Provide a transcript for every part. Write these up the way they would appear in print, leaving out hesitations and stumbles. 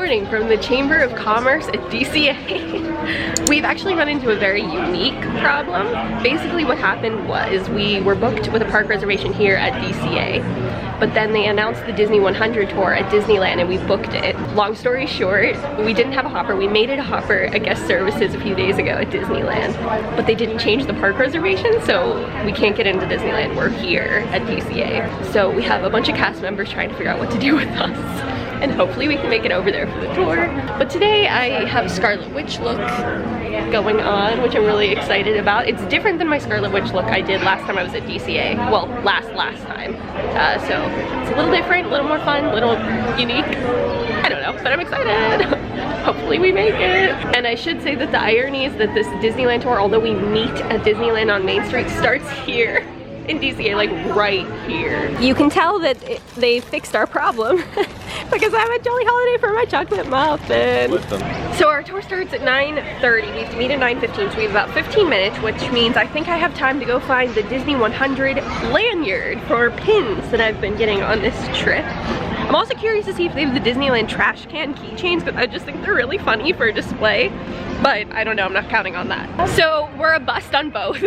morning from the Chamber of Commerce at DCA. We've actually run into a very unique problem. Basically what happened was we were booked with a park reservation here at DCA, but then they announced the Disney 100 tour at Disneyland and we booked it. Long story short, we didn't have a hopper. We made it a hopper at guest services a few days ago at Disneyland, but they didn't change the park reservation, so we can't get into Disneyland. We're here at DCA. So we have a bunch of cast members trying to figure out what to do with us, and hopefully we can make it over there for the tour. But today I have a Scarlet Witch look going on, which I'm really excited about. It's different than my Scarlet Witch look I did last time I was at DCA. Well, last time. So it's a little different, a little more fun, a little unique. I don't know, but I'm excited. Hopefully we make it. And I should say that the irony is that this Disneyland tour, although we meet at Disneyland on Main Street, starts here in DCA, like right here. You can tell that they fixed our problem because I'm at Jolly Holiday for my chocolate muffin. So our tour starts at 9:30. We have to meet at 9:15, so we have about 15 minutes, which means I think I have time to go find the Disney 100 lanyard for pins that I've been getting on this trip. I'm also curious to see if they have the Disneyland trash can keychains, because I just think they're really funny for a display, but I don't know, I'm not counting on that. So we're a bust on both.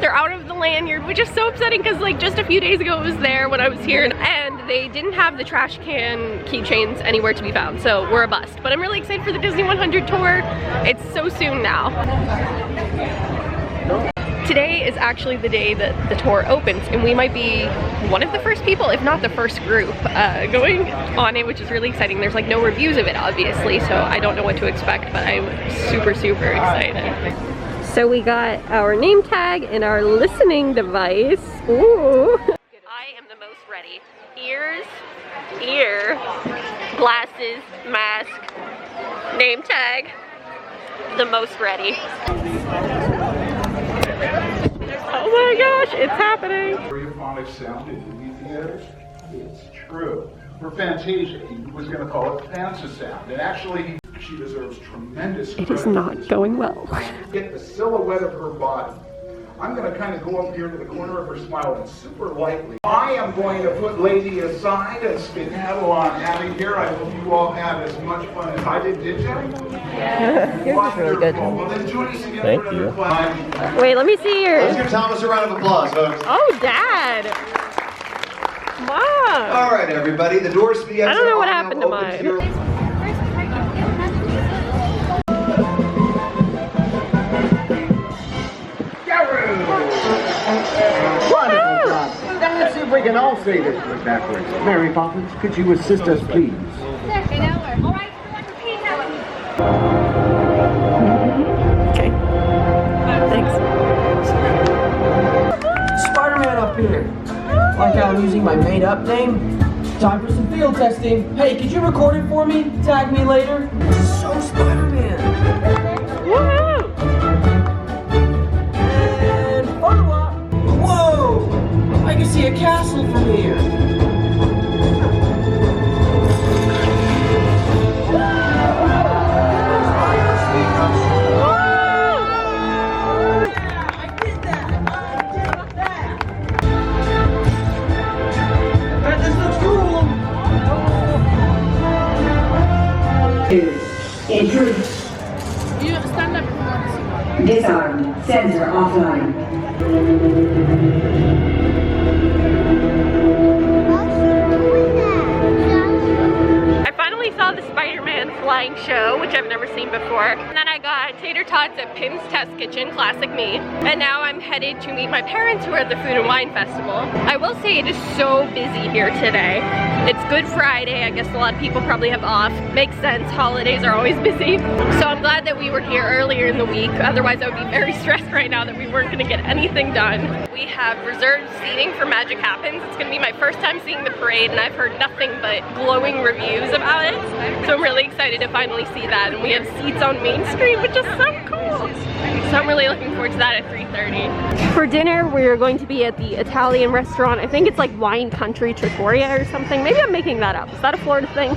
They're out of the lanyard, which is so upsetting because like just a few days ago it was there when I was here, and they didn't have the trash can keychains anywhere to be found, so we're a bust. But I'm really excited for the Disney 100 tour. It's so soon now. Today is actually the day that the tour opens, and we might be one of the first people, if not the first group, going on it, which is really exciting. There's like no reviews of it, obviously, so I don't know what to expect, but I'm super, super excited. So we got our name tag and our listening device. Ooh. I am the most ready. Ears, ear, glasses, mask, name tag, the most ready. Oh my gosh, it's happening. Stereophonic sound in movie theaters? It's true. For Fantasia, he was going to call it Fantasound. And actually, she deserves tremendous credit. It is not going well. Get the silhouette of her body. I'm going to kind of go up here to the corner of her smile and super lightly. I am going to put Lady aside and skedaddle on Abby here. I hope you all had as much fun as I did you? Yeah. Yours is really good. Well, then join us again Thank for you. another class. Wait, let me see yours. Let's give Thomas a round of applause, folks. Oh, Dad. Wow. All right, everybody. The doors to the exit. I don't know what are now happened to open mine. your- Wonderful job. Now let's see if we can all say this backwards. Mary Poppins, could you assist us, please? Okay. Thanks. Spider-Man up here. Like how I'm using my made-up name? Time for some field testing. Hey, could you record it for me? Tag me later. So Spider-Man. Woohoo! And photo op. Whoa! I can see a castle from here. Intrude. You stand up. Disarmed. Sensor offline. I finally saw the Spider-Man flying show, which I've never seen before. And then I got tater tots at Pim's Test Kitchen, classic me. And now I'm headed to meet my parents who are at the Food and Wine Festival. I will say it is so busy here today. It's Good Friday. I guess a lot of people probably have off. Makes sense, holidays are always busy. So I'm glad that we were here earlier in the week. Otherwise I would be very stressed right now that we weren't gonna get anything done. We have reserved seating for Magic Happens. It's gonna be my first time seeing the parade, and I've heard nothing but glowing reviews about it. So I'm really excited to finally see that. And we have seats on Main Street, which is so cool. So I'm really looking forward to that at 3:30. For dinner, we're going to be at the Italian restaurant. I think it's like Wine Country Trattoria or something. Maybe I'm making that up. Is that a Florida thing?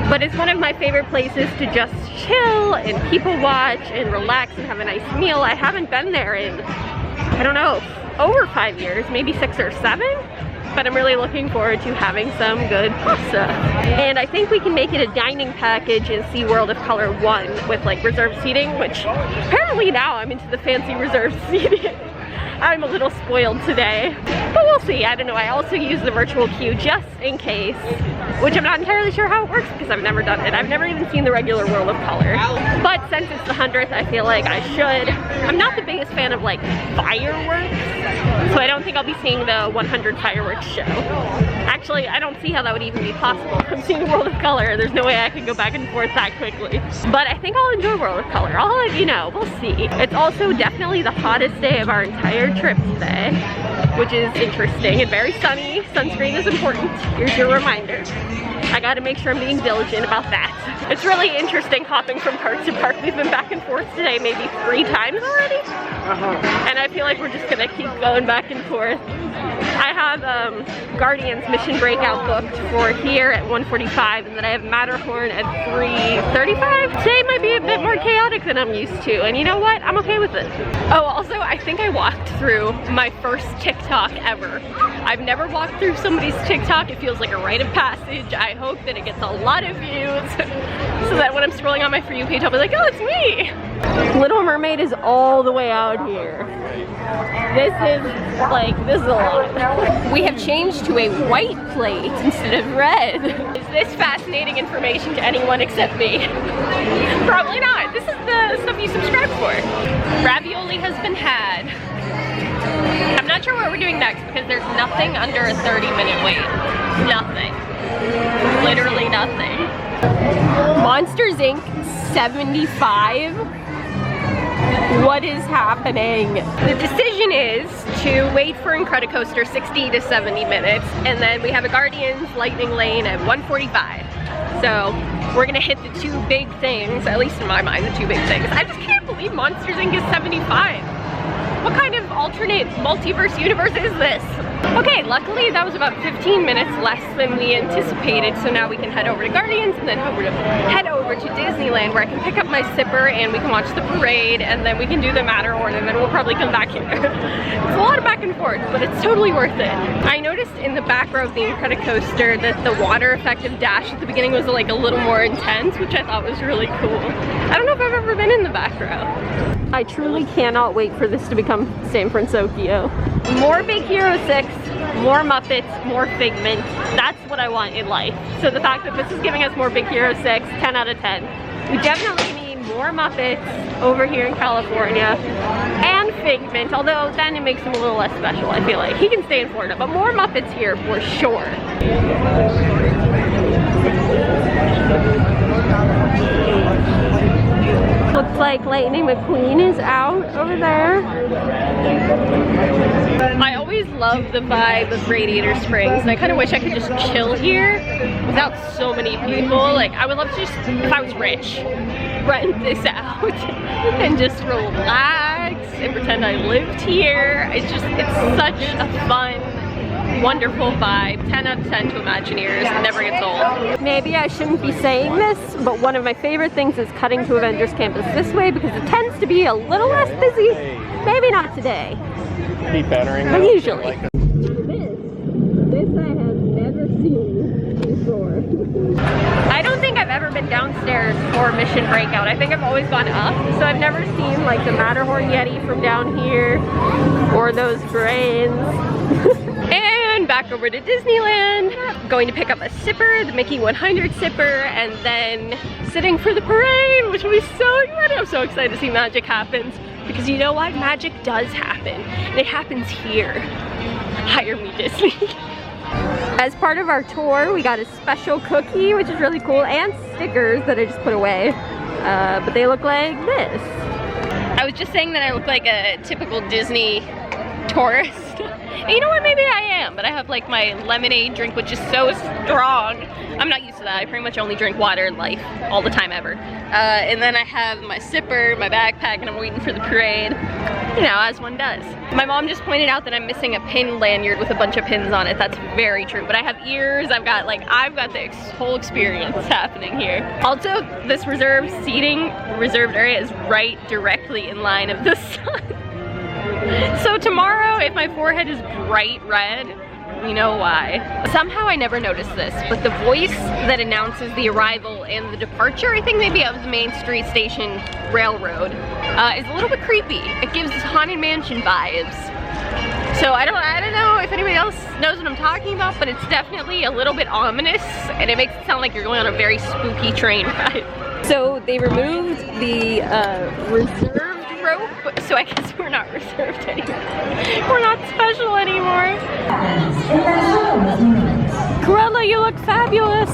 But it's one of my favorite places to just chill and people watch and relax and have a nice meal. I haven't been there in, I don't know, over 5 years, maybe 6 or 7. but I'm really looking forward to having some good pasta. And I think we can make it a dining package in SeaWorld of Color 1 with like reserved seating, which apparently now I'm into the fancy reserved seating. I'm a little spoiled today, but we'll see. I don't know. I also use the virtual queue just in case, which I'm not entirely sure how it works because I've never done it. I've never even seen the regular World of Color. But since it's the 100th, I feel like I should. I'm not the biggest fan of like fireworks, so I don't think I'll be seeing the 100 fireworks show. Actually, I don't see how that would even be possible. I'm seeing World of Color. There's no way I could go back and forth that quickly. But I think I'll enjoy World of Color. I'll let you know. We'll see. It's also definitely the hottest day of our entire trip today, which is interesting and very sunny. Sunscreen is important. Here's your reminder. I gotta make sure I'm being diligent about that. It's really interesting hopping from park to park. We've been back and forth today maybe 3 times already. And I feel like we're just gonna keep going back and forth. I have Guardians Mission Breakout booked for here at 1:45, and then I have Matterhorn at 3:35. Today might be a bit more chaotic than I'm used to, and you know what? I'm okay with it. Oh, also, I think I walked through my first TikTok ever. I've never walked through somebody's TikTok. It feels like a rite of passage. I hope that it gets a lot of views so that when I'm scrolling on my For You page, I'll be like, oh, it's me. Little Mermaid is all the way out here. This is a lot. We have changed to a white plate instead of red. Is this fascinating information to anyone except me? Probably not. This is the stuff you subscribe for. Ravioli has been had. I'm not sure what we're doing next because there's nothing under a 30-minute wait. Nothing. Literally nothing. Monsters Inc. 75? What is happening? The decision is to wait for Incredicoaster 60 to 70 minutes, and then we have a Guardians Lightning Lane at 1:45. So we're gonna hit the 2 big things, at least in my mind, the 2 big things. I just can't believe Monsters Inc. is 75. What kind of alternate multiverse universe is this? Okay, luckily that was about 15 minutes less than we anticipated, so now we can head over to Guardians and then head over to Disneyland where I can pick up my sipper and we can watch the parade, and then we can do the Matterhorn, and then we'll probably come back here. It's a lot of back and forth, but it's totally worth it. I noticed in the back row of the Incredicoaster that the water effect of Dash at the beginning was like a little more intense, which I thought was really cool. I don't know if I've ever been in the back row. I truly cannot wait for this to become San Francisco. More Big Hero 6, more Muppets, more Figment. That's what I want in life. So the fact that this is giving us more Big Hero 6, 10 out of 10. We definitely need more Muppets over here in California, and Figment, although then it makes him a little less special, I feel like. He can stay in Florida, but more Muppets here for sure. Looks like Lightning McQueen is out over there. I always love the vibe of Radiator Springs, and I kind of wish I could just chill here without so many people. Like, I would love to just, if I was rich, rent this out and just relax and pretend I lived here. It's such a fun, wonderful vibe. 10 out of 10 to Imagineers. It never gets old. Maybe I shouldn't be saying this, but one of my favorite things is cutting to Avengers Campus this way because it tends to be a little less busy. Maybe not today, but usually. This I have never seen before. I don't think I've ever been downstairs for Mission Breakout. I think I've always gone up, so I've never seen like the Matterhorn Yeti from down here or those brains. And back over to Disneyland, going to pick up a sipper, the Mickey 100 sipper, and then sitting for the parade, which will be so exciting. I'm so excited to see magic happens, because you know what? Magic does happen, and it happens here. Hire me, Disney. As part of our tour, we got a special cookie, which is really cool, and stickers that I just put away, but they look like this. I was just saying that I look like a typical Disney tourist. And you know what, maybe I am, but I have like my lemonade drink, which is so strong. I'm not used to that. I pretty much only drink water in life all the time ever. And then I have my sipper, my backpack, and I'm waiting for the parade, you know, as one does. My mom just pointed out that I'm missing a pin lanyard with a bunch of pins on it. That's very true, but I have ears. I've got the whole experience happening here. Also, this reserved area is right directly in line of the sun. So tomorrow, if my forehead is bright red, We know why. Somehow I never noticed this, but the voice that announces the arrival and the departure, I think maybe of the Main Street Station Railroad, is a little bit creepy. It gives Haunted Mansion vibes. So I don't know if anybody else knows what I'm talking about, but it's definitely a little bit ominous, and it makes it sound like you're going on a very spooky train ride. So they removed the reserved rope, so I guess we're not reserved anymore. We're not special anymore. Cruella, you look fabulous.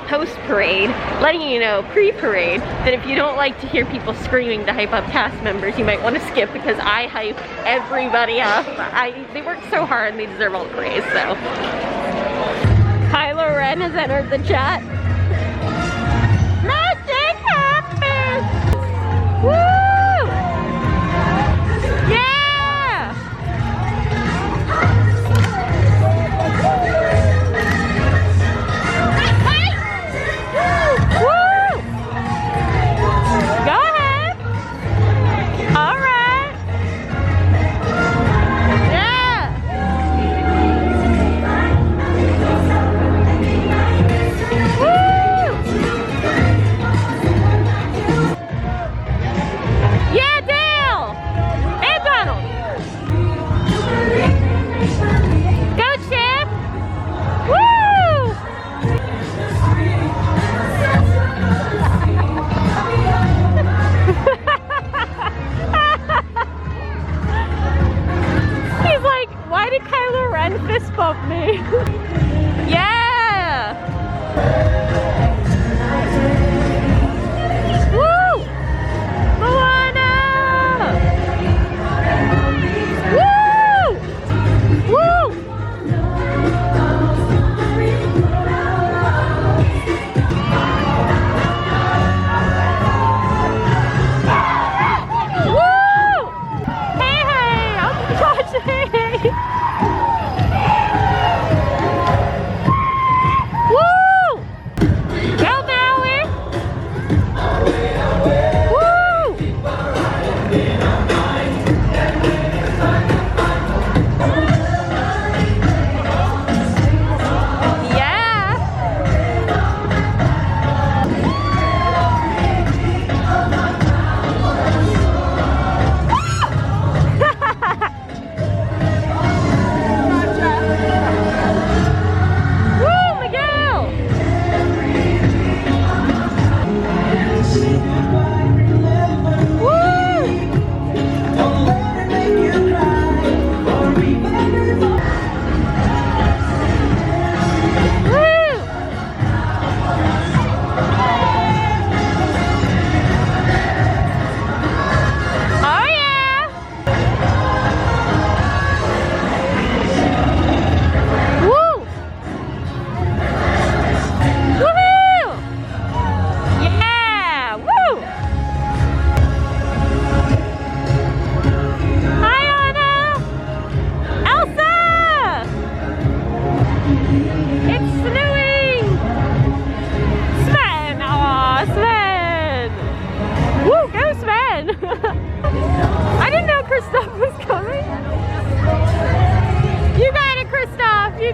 Post-parade, letting you know, pre-parade, that if you don't like to hear people screaming to hype up cast members, you might want to skip, because I hype everybody up. They work so hard and they deserve all the praise, so. Kylo Ren has entered the chat. Magic happens! Woo! Yeah!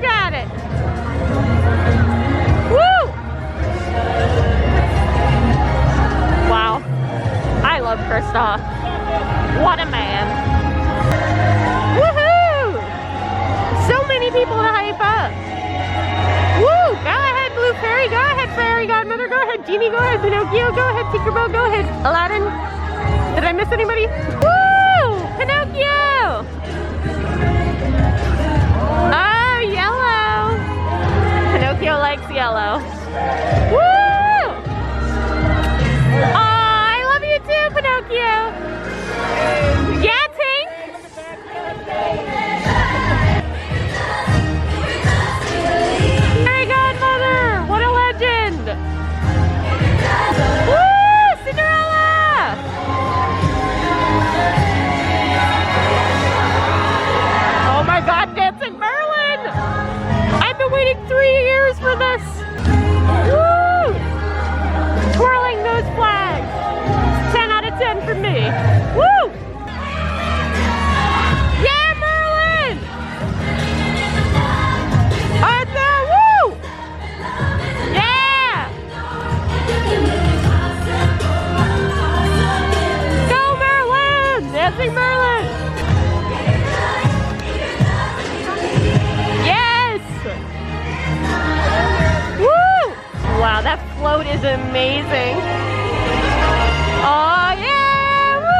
Look at it. Woo! Wow. I love Kristoff. What a man. Woohoo! So many people to hype up. Woo! Go ahead, Blue Fairy. Go ahead, Fairy Godmother. Go ahead, Genie. Go ahead, Pinocchio. Go ahead, Tinkerbell. Go ahead, Aladdin. Did I miss anybody? Woo! Pinocchio! Oh, yellow. Pinocchio likes yellow. Woo! Oh, I love you too, Pinocchio. Yeah, Tink. Fairy Godmother, what a legend. Woo! Cinderella! Oh my God, Dancing Merlin! I've been waiting 3 years for this. Woo! Twirling those flags. It's 10 out of 10 for me. Woo! Yeah, Merlin! Arthur, woo! Yeah! Go Merlin! Dancing Merlin! Yes! Woo! Wow, that float is amazing. Oh yeah! Woo!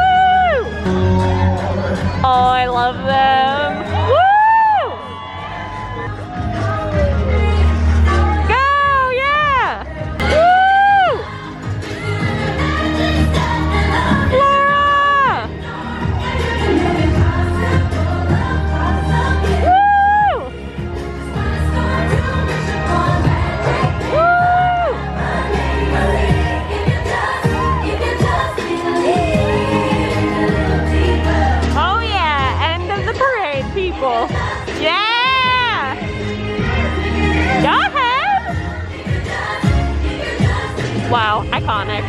Oh, I love them. Woo! Go, yeah! Woo! Flora! Woo! Woo! Oh yeah, end of the parade, people. Yeah! Go ahead! Wow, iconic.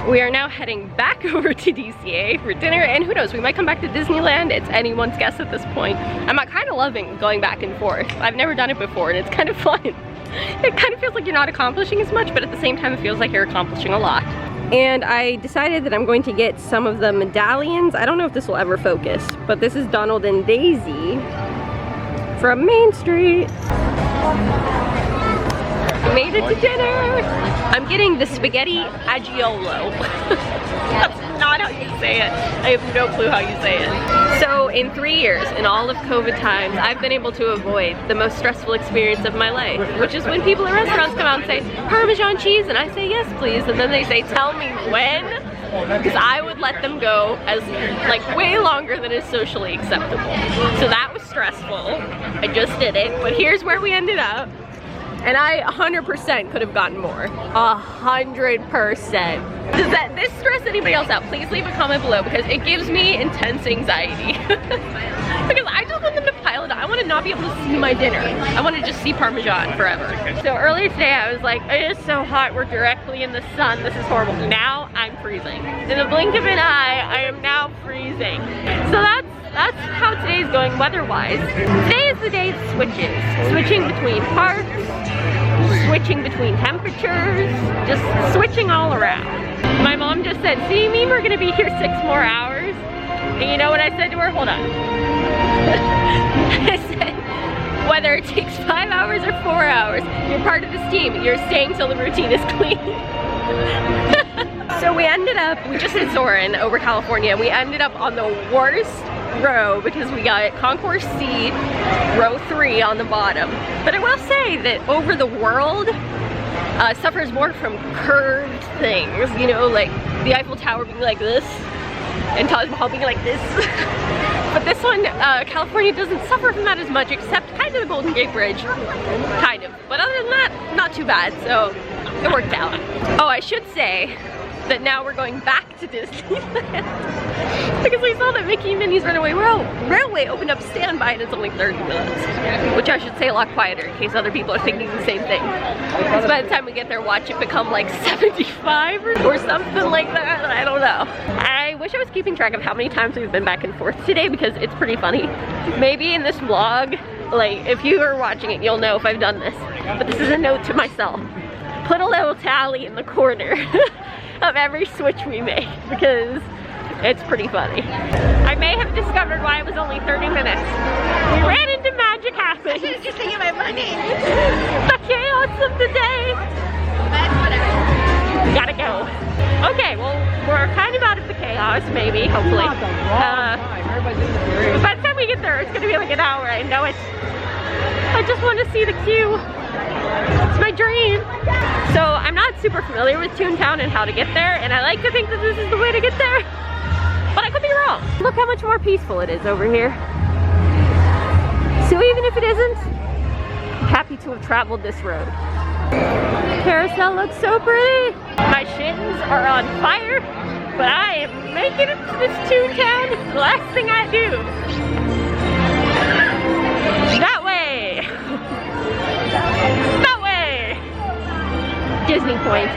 We are now heading back over to DCA for dinner, and who knows, we might come back to Disneyland. It's anyone's guess at this point. I'm kind of loving going back and forth. I've never done it before, and it's kind of fun. It kind of feels like you're not accomplishing as much, but at the same time, it feels like you're accomplishing a lot. And I decided that I'm going to get some of the medallions. I don't know if this will ever focus, but this is Donald and Daisy from Main Street. Made it to dinner. I'm getting the spaghetti agiolo. That's not how you say it. I have no clue how you say it. So in 3 years, in all of COVID times, I've been able to avoid the most stressful experience of my life, which is when people at restaurants come out and say, Parmesan cheese, and I say, yes, please. And then they say, tell me when, because I would let them go as like way longer than is socially acceptable. So that was stressful. I just did it, but here's where we ended up. And I 100% could have gotten more. 100%. Does this stress anybody else out? Please leave a comment below, because it gives me intense anxiety. Because I just want them to pile it on. I want to not be able to see my dinner. I want to just see Parmesan forever. So earlier today I was like, it is so hot, we're directly in the sun, this is horrible. Now I'm freezing. In the blink of an eye, I am now freezing. So that's how today's going weather-wise. Today is the day it switches. Switching between parks, switching between temperatures, just switching all around. My mom just said, see, you mean we're gonna be here 6 more hours? And you know what I said to her? Hold on. I said, whether it takes 5 hours or 4 hours, you're part of this team. You're staying till the routine is clean. So we just did Soarin' over California, and we ended up on the worst row because we got Concourse C, row 3 on the bottom. But I will say that over the world suffers more from curved things, you know, like the Eiffel Tower being like this and Taj Mahal being like this. But this one, California doesn't suffer from that as much, except kind of the Golden Gate Bridge, kind of. But other than that, not too bad, so it worked out. Oh, I should say that now we're going back to Disneyland because we saw that Mickey and Minnie's Runaway Railway opened up standby and it's only 30 minutes, which I should say a lot quieter in case other people are thinking the same thing. Because by the time we get there, watch it become like 75 or something like that. I don't know. I wish I was keeping track of how many times we've been back and forth today because it's pretty funny. Maybe in this vlog like, if you are watching it, you'll know if I've done this. But this is a note to myself. Put a little tally in the corner of every switch we make, because it's pretty funny. I may have discovered why it was only 30 minutes. We ran into magic happen. I should have just taken my money. The chaos of the day. That's whatever. Gotta go. Okay, well, we're kind of out of the chaos, maybe, hopefully. But by the time we get there, it's gonna be like an hour. I know it. I just want to see the queue. It's my dream. So I'm not super familiar with Toontown and how to get there, and I like to think that this is the way to get there, but I could be wrong. Look how much more peaceful it is over here. So even if it isn't, I'm happy to have traveled this road. Carousel looks so pretty. My shins are on fire, but I am making it to this Toontown. It's the last thing I do. That way. That way. Disney Point.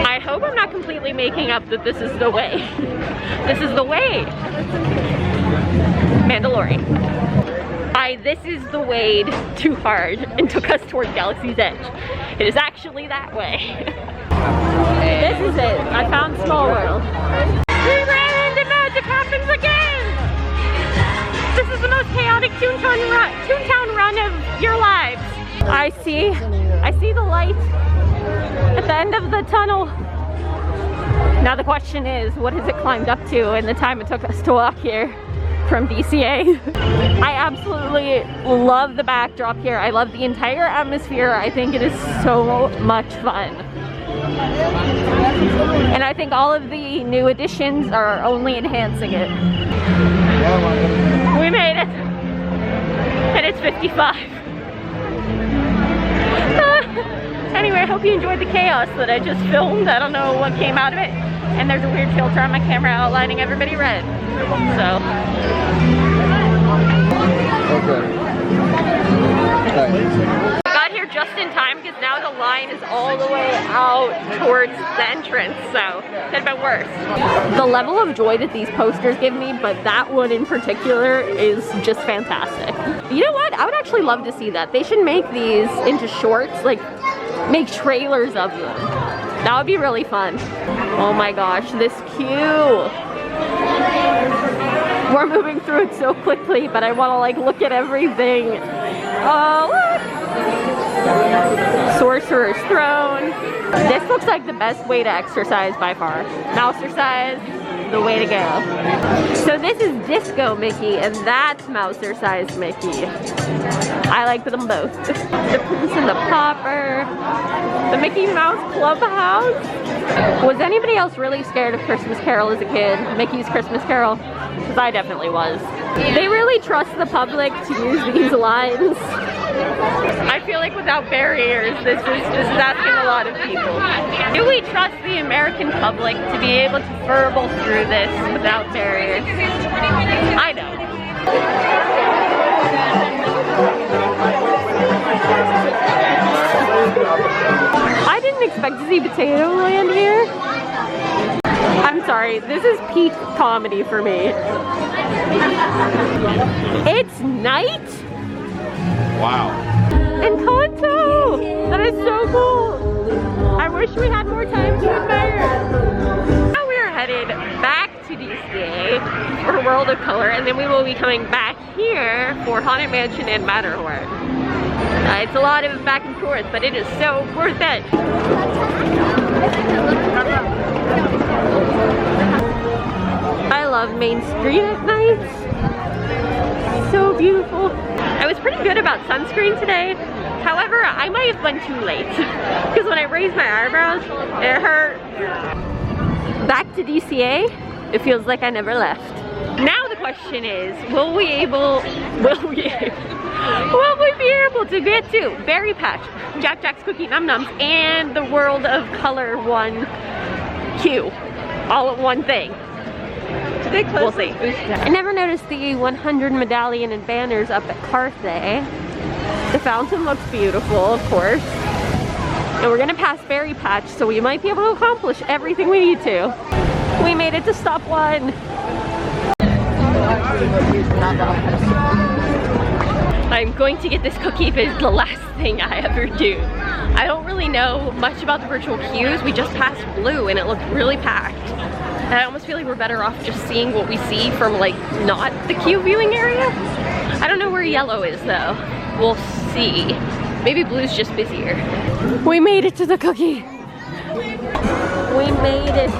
I hope I'm not completely making up that this is the way. This is the way. Mandalorian. This is the way too hard and took us toward Galaxy's Edge. It is actually that way. This is it. I found Small World. We ran into Magic Happens again! This is the most chaotic Toontown run of your lives. I see the light at the end of the tunnel. Now the question is, what has it climbed up to in the time it took us to walk here from DCA? I absolutely love the backdrop here. I love the entire atmosphere. I think it is so much fun. And I think all of the new additions are only enhancing it. We made it. And it's 55. Anyway, I hope you enjoyed the chaos that I just filmed. I don't know what came out of it. And there's a weird filter on my camera outlining everybody red. So. I got here just in time because now the line is all the way out towards the entrance, so it could have been worse. The level of joy that these posters give me, but that one in particular, is just fantastic. You know what? I would actually love to see that. They should make these into shorts, like make trailers of them. That would be really fun. Oh my gosh, this queue. We're moving through it so quickly, but I want to like look at everything. Oh, look! Sorcerer's Throne. This looks like the best way to exercise by far. Mousercise, the way to go. So this is Disco Mickey, and that's Mousercise Mickey. I like them both. The Prince and the Pauper. The Mickey Mouse Clubhouse. Was anybody else really scared of Christmas Carol as a kid? Mickey's Christmas Carol? Because I definitely was. They really trust the public to use these lines. I feel like without barriers, this is asking a lot of people. Do we trust the American public to be able to verbal through this without barriers? I don't. I didn't expect to see Potato Land here. I'm sorry, this is peak comedy for me. It's night? Wow. Encanto! That is so cool! I wish we had more time to admire. Now we are headed back to DCA for World of Color, and then we will be coming back here for Haunted Mansion and Matterhorn. It's a lot of back and forth, but it is so worth it. I love Main Street at night. So beautiful. I was pretty good about sunscreen today. However, I might have been too late because when I raised my eyebrows, it hurt. Back to DCA, it feels like I never left. Now the question is, will we be able to get to Berry Patch, Jack Jack's Cookie Num Nums, and the World of Color one queue all at one thing? We'll see. I never noticed the 100 medallion and banners up at Carthay. The fountain looks beautiful, of course. And we're gonna pass Berry Patch, so we might be able to accomplish everything we need to. We made it to stop one. I I'm going to get this cookie if it's the last thing I ever do. I don't really know much about the virtual queues. We just passed Blue and it looked really packed. And I almost feel like we're better off just seeing what we see from like not the queue viewing area. I don't know where yellow is though. We'll see. Maybe Blue's just busier. We made it to the cookie. We made it.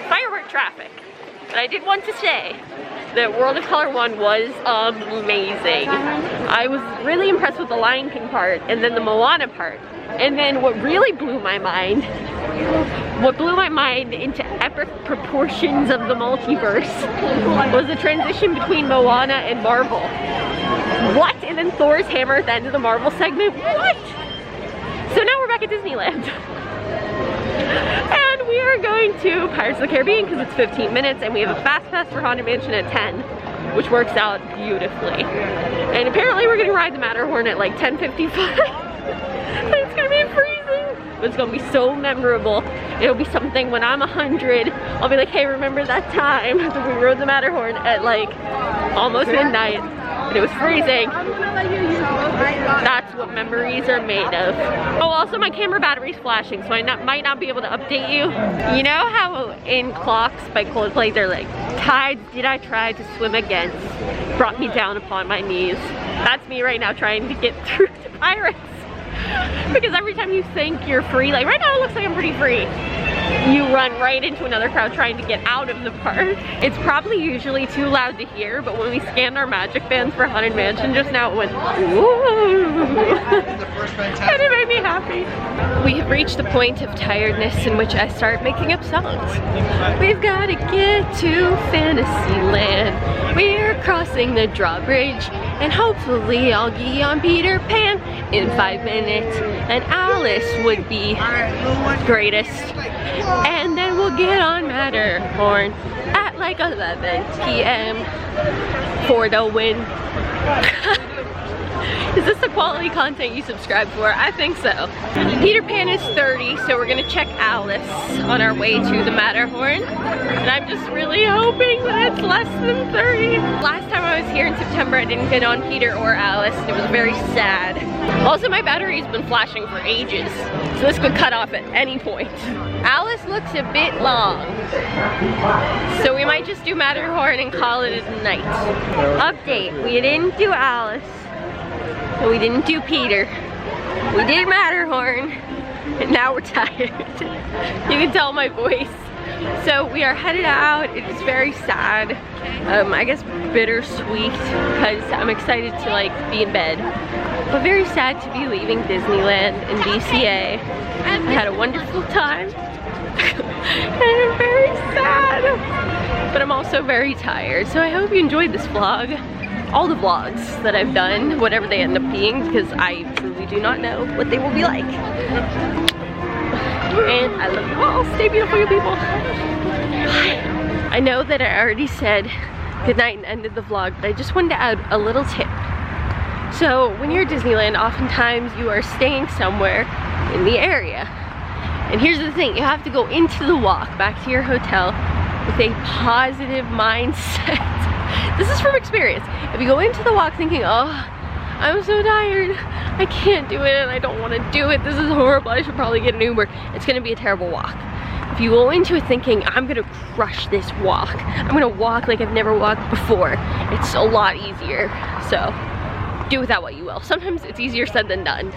Firework traffic, but I did want to say the World of Color one was amazing. I was really impressed with the Lion King part and then the Moana part, and then what really blew my mind, into epic proportions of the multiverse was the transition between Moana and Marvel. What? And then Thor's hammer at the end of the Marvel segment? What? So now we're back at Disneyland. And we are going to Pirates of the Caribbean because it's 15 minutes and we have a fast pass for Haunted Mansion at 10, which works out beautifully. And apparently we're gonna ride the Matterhorn at like 10:55. And it's gonna be freezing, but it's gonna be so memorable. It'll be something when I'm 100, I'll be like, hey, remember that time that we rode the Matterhorn at like almost midnight and it was freezing? That's what memories are made of. Oh, also my camera battery's flashing, so I might not be able to update you. You know how in Clocks by Coldplay they're like, tides did I try to swim against, brought me down upon my knees. That's me right now trying to get through to Pirates. Because every time you think you're free, like right now it looks like I'm pretty free, you run right into another crowd trying to get out of the park. It's probably usually too loud to hear, but when we scanned our magic bands for Haunted Mansion just now, it went woo! And it made me happy. We have reached the point of tiredness in which I start making up songs. We've got to get to Fantasyland. We're crossing the drawbridge, and hopefully I'll be on Peter Pan in 5 minutes, and Alice would be greatest. And then we'll get on Matterhorn at like 11 p.m. for the win. Is this the quality content you subscribe for? I think so. Peter Pan is 30, so we're gonna check Alice on our way to the Matterhorn. And I'm just really hoping that it's less than 30. Last time I was here in September, I didn't get on Peter or Alice, and it was very sad. Also, my battery's been flashing for ages, so this could cut off at any point. Alice looks a bit long, so we might just do Matterhorn and call it a night. Update, we didn't do Alice. We didn't do Peter. We did Matterhorn, and now we're tired. You can tell my voice. So we are headed out. It is very sad. I guess bittersweet because I'm excited to like be in bed. But very sad to be leaving Disneyland and DCA. I had a wonderful time. And I'm very sad. But I'm also very tired. So I hope you enjoyed this vlog. All the vlogs that I've done, whatever they end up being, because I truly do not know what they will be like. And I love you all. Stay beautiful, you people. I know that I already said goodnight and ended the vlog, but I just wanted to add a little tip. So when you're at Disneyland, oftentimes you are staying somewhere in the area. And here's the thing, you have to go into the walk back to your hotel with a positive mindset. This is from experience. If you go into the walk thinking, oh, I'm so tired, I can't do it, I don't want to do it, this is horrible, I should probably get an Uber, it's going to be a terrible walk. If you go into it thinking, I'm going to crush this walk, I'm going to walk like I've never walked before, it's a lot easier. So do with that what you will. Sometimes it's easier said than done.